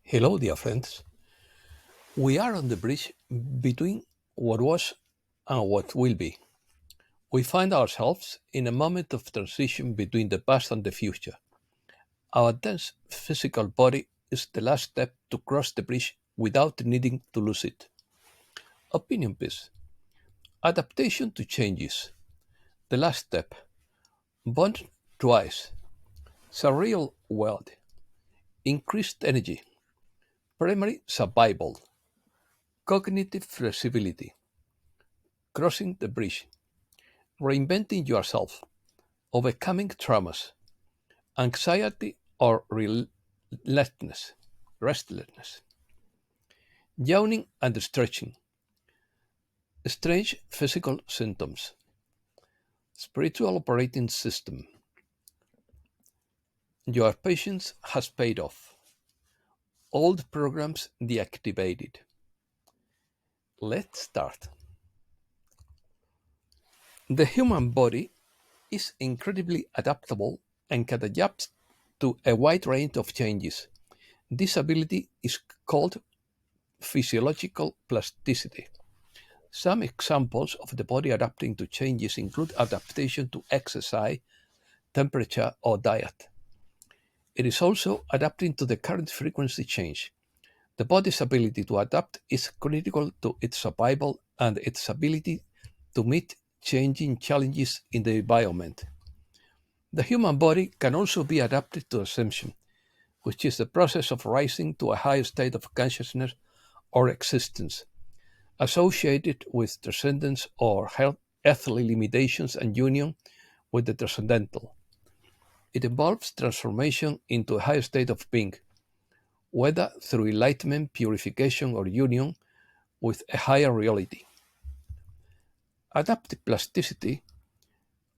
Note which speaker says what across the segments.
Speaker 1: Hello, dear friends. We are on the bridge between what was and what will be. We find ourselves in a moment of transition between the past and the future. Our dense physical body is the last step to cross the bridge without needing to lose it. Opinion piece. Adaptation to changes. The last step. Bond twice. Surreal world. Increased energy. Primary survival. Cognitive flexibility. Crossing the bridge. Reinventing yourself, overcoming traumas, anxiety or restlessness, yawning and stretching, strange physical symptoms, spiritual operating system. Your patience has paid off. Old programs deactivated. Let's start. The human body is incredibly adaptable and can adapt to a wide range of changes. This ability is called physiological plasticity. Some examples of the body adapting to changes include adaptation to exercise, temperature, or diet. It is also adapting to the current frequency change. The body's ability to adapt is critical to its survival and its ability to meet changing challenges in the environment. The human body can also be adapted to ascension, which is the process of rising to a higher state of consciousness or existence, associated with transcendence or earthly limitations and union with the transcendental. It involves transformation into a higher state of being, whether through enlightenment, purification, or union with a higher reality. Adaptive plasticity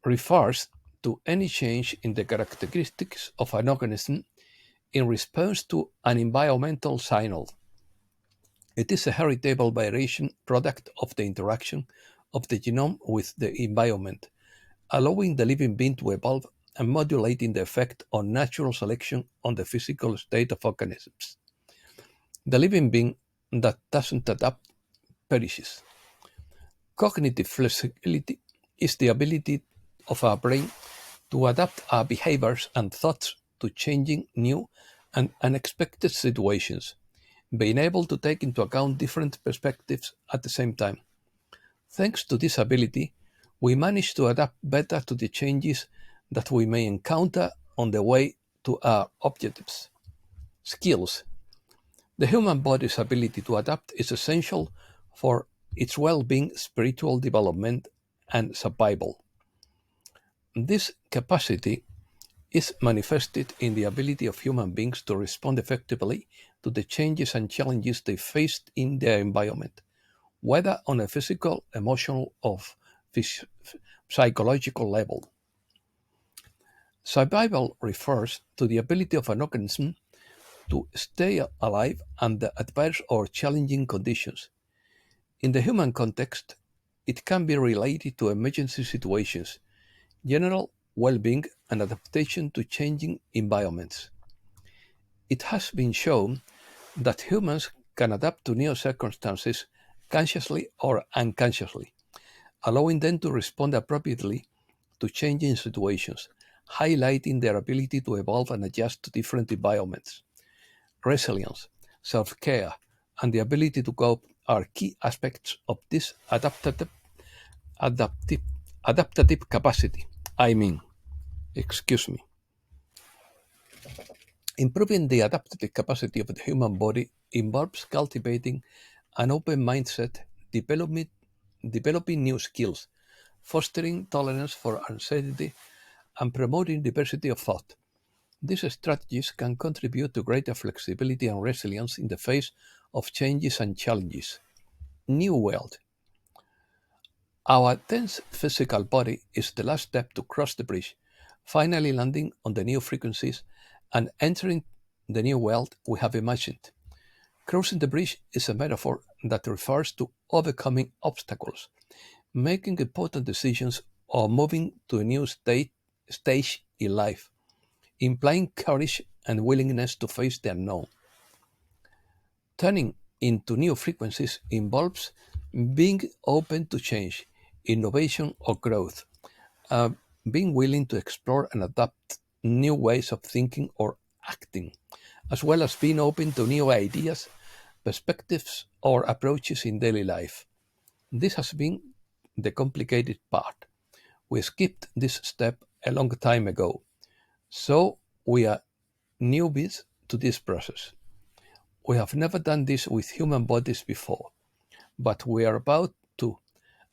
Speaker 1: refers to any change in the characteristics of an organism in response to an environmental signal. It is a heritable variation product of the interaction of the genome with the environment, allowing the living being to evolve and modulating the effect on natural selection on the physical state of organisms. The living being that doesn't adapt perishes. Cognitive flexibility is the ability of our brain to adapt our behaviors and thoughts to changing, new, and unexpected situations, being able to take into account different perspectives at the same time. Thanks to this ability, we manage to adapt better to the changes that we may encounter on the way to our objectives. Skills. The human body's ability to adapt is essential for its well being, spiritual development, and survival. This capacity is manifested in the ability of human beings to respond effectively to the changes and challenges they face in their environment, whether on a physical, emotional, or phys- psychological level. Survival refers to the ability of an organism to stay alive under adverse or challenging conditions. In the human context, it can be related to emergency situations, general well being, and adaptation to changing environments. It has been shown that humans can adapt to new circumstances consciously or unconsciously, allowing them to respond appropriately to changing situations, highlighting their ability to evolve and adjust to different environments. Resilience, self care, and the ability to cope are key aspects of this adaptive, adaptative capacity. I mean, excuse me. Improving the adaptive capacity of the human body involves cultivating an open mindset, developing new skills, fostering tolerance for uncertainty, and promoting diversity of thought. These strategies can contribute to greater flexibility and resilience in the face of changes and challenges. New world. Our tense physical body is the last step to cross the bridge, finally landing on the new frequencies and entering the new world we have imagined. Crossing the bridge is a metaphor that refers to overcoming obstacles, making important decisions, or moving to a new stage in life, implying courage and willingness to face the unknown. Turning into new frequencies involves being open to change, innovation, or growth, uh, being willing to explore and adapt new ways of thinking or acting, as well as being open to new ideas, perspectives, or approaches in daily life. This has been the complicated part. We skipped this step a long time ago, so we are newbies to this process. We have never done this with human bodies before, but we are about to,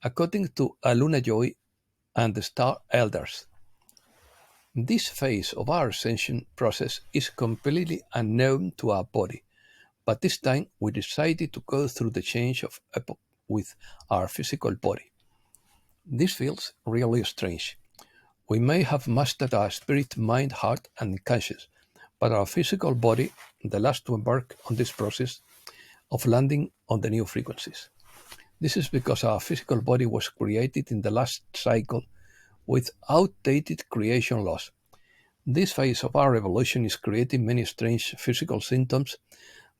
Speaker 1: according to Aluna Joy and the Star Elders. This phase of our ascension process is completely unknown to our body, but this time we decided to go through the change of epoch with our physical body. This feels really strange. We may have mastered our spirit, mind, heart, and conscience, but our physical body, the last to embark on this process of landing on the new frequencies. This is because our physical body was created in the last cycle with outdated creation laws. This phase of our evolution is creating many strange physical symptoms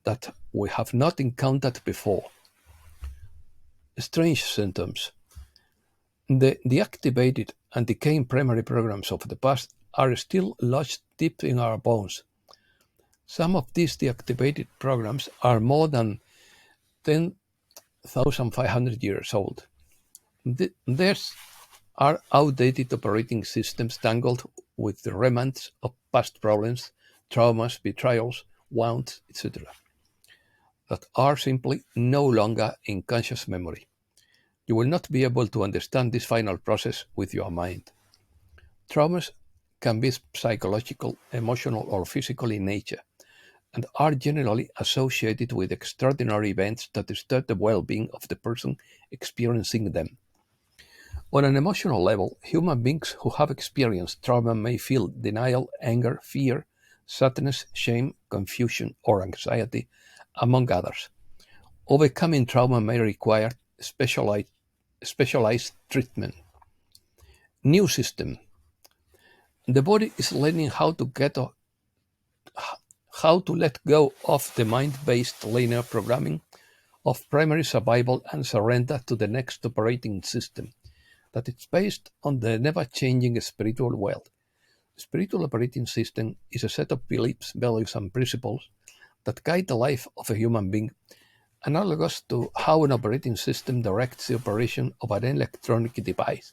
Speaker 1: that we have not encountered before. Strange symptoms. The deactivated and decaying primary programs of the past are still lodged deep in our bones. Some of these deactivated programs are more than 10,500 years old. Theirs are outdated operating systems tangled with the remnants of past problems, traumas, betrayals, wounds, etc., that are simply no longer in conscious memory. You will not be able to understand this final process with your mind. Traumas can be psychological, emotional, or physical in nature, and are generally associated with extraordinary events that disturb the well being of the person experiencing them. On an emotional level, human beings who have experienced trauma may feel denial, anger, fear, sadness, shame, confusion, or anxiety, among others. Overcoming trauma may require specialized treatment. New system. The body is learning how to let go of the mind-based linear programming of primary survival and surrender to the next operating system that is based on the never-changing spiritual world. The spiritual operating system is a set of beliefs, values, and principles that guide the life of a human being, analogous to how an operating system directs the operation of an electronic device.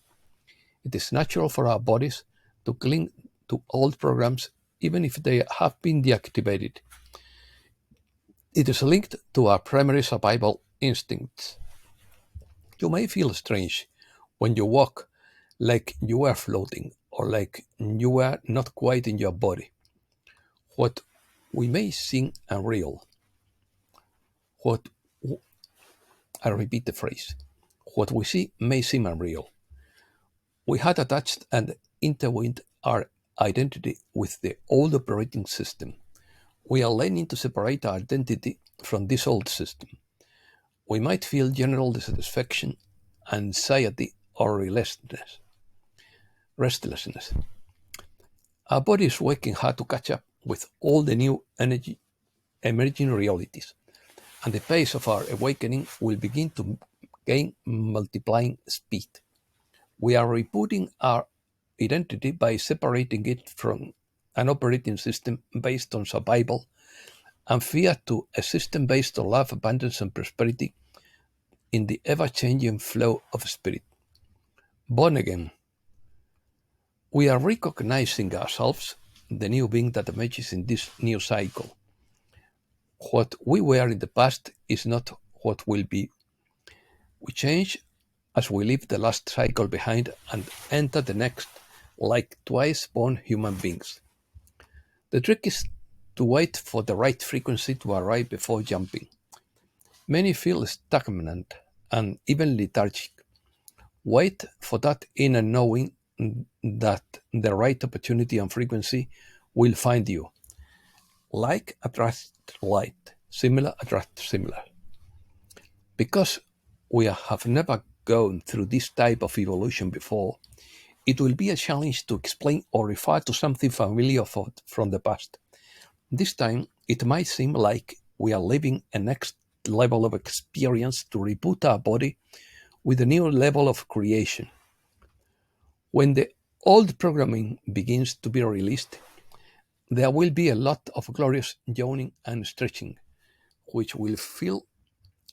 Speaker 1: It is natural for our bodies to cling to old programs even if they have been deactivated. It is linked to our primary survival instincts. You may feel strange when you walk, like you are floating or like you are not quite in your body. What we may seem unreal. What I repeat the phrase. What we see may seem unreal. We had attached and intertwined our identity with the old operating system. We are learning to separate our identity from this old system. We might feel general dissatisfaction, anxiety, or restlessness. Our body is working hard to catch up with all the new energy emerging realities, and the pace of our awakening will begin to gain multiplying speed. We are rebooting our identity by separating it from an operating system based on survival and fear to a system based on love, abundance, and prosperity in the ever changing flow of spirit. Born again. We are recognizing ourselves, the new being that emerges in this new cycle. What we were in the past is not what will be. We change as we leave the last cycle behind and enter the next like twice born human beings. The trick is to wait for the right frequency to arrive before jumping. Many feel stagnant and even lethargic. Wait for that inner knowing that the right opportunity and frequency will find you. Like attracts like, similar attracts similar. Because we have never gone through this type of evolution before, it will be a challenge to explain or refer to something familiar from the past. This time, it might seem like we are living a next level of experience to reboot our body with a new level of creation. When the old programming begins to be released, there will be a lot of glorious yawning and stretching, which will feel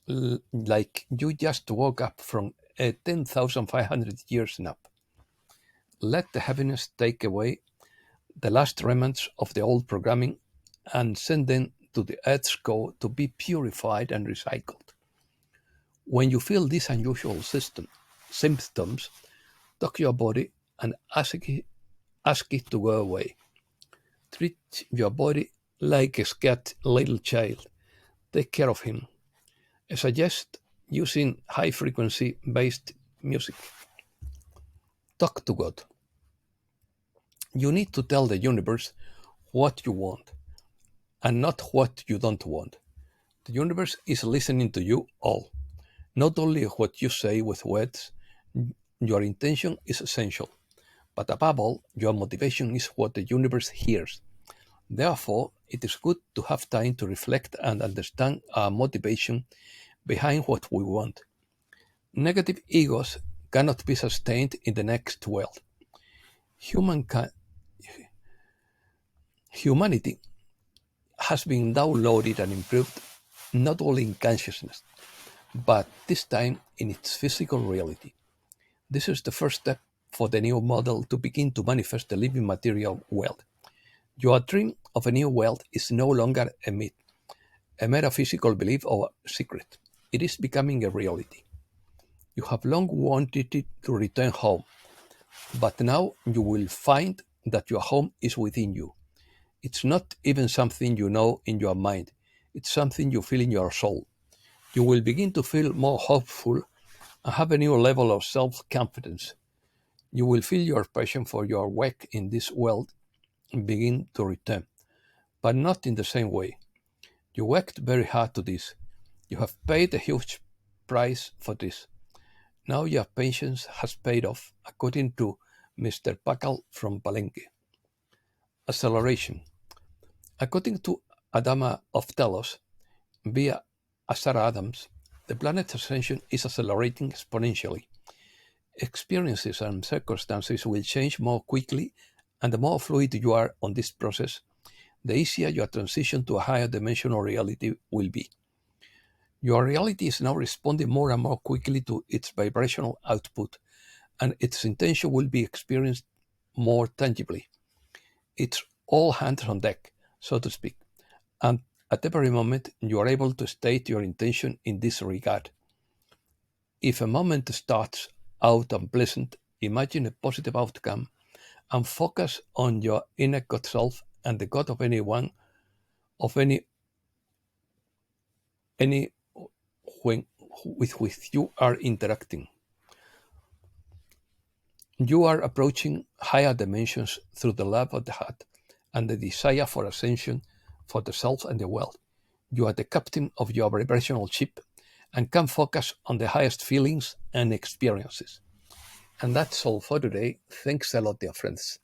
Speaker 1: like you just woke up from a 10,500 years nap. Let the heaviness take away the last remnants of the old programming and send them to the Earth's core to be purified and recycled. When you feel these unusual symptoms, talk your body and ask it to go away. Treat your body like a scared little child. Take care of him. I suggest using high frequency based music. Talk to God. You need to tell the universe what you want and not what you don't want. The universe is listening to you all, not only what you say with words. Your intention is essential, but above all, your motivation is what the universe hears. Therefore, it is good to have time to reflect and understand our motivation behind what we want. Negative egos cannot be sustained in the next world. Humanki- Humanity has been downloaded and improved not only in consciousness, but this time in its physical reality. This is the first step for the new model to begin to manifest the living material world. Your dream of a new world is no longer a myth, a metaphysical belief or secret. It is becoming a reality. You have long wanted it to return home, but now you will find that your home is within you. It's not even something you know in your mind, it's something you feel in your soul. You will begin to feel more hopeful and have a new level of self confidence. You will feel your passion for your work in this world begin to return, but not in the same way. You worked very hard to this. You have paid a huge price for this. Now your patience has paid off, according to Mr. Pakal from Palenque. Acceleration. According to Adama of Telos, via Sarah Adams, the planet's ascension is accelerating exponentially. Experiences and circumstances will change more quickly, and the more fluid you are on this process, the easier your transition to a higher dimensional reality will be. Your reality is now responding more and more quickly to its vibrational output, and its intention will be experienced more tangibly. It's all hands on deck, so to speak, and at every moment you are able to state your intention in this regard. If a moment starts out unpleasant, imagine a positive outcome and focus on your inner God self and the God of anyone, of any when, with which you are interacting. You are approaching higher dimensions through the love of the heart and the desire for ascension for the self and the world. You are the captain of your vibrational ship and can focus on the highest feelings and experiences. And that's all for today. Thanks a lot, dear friends.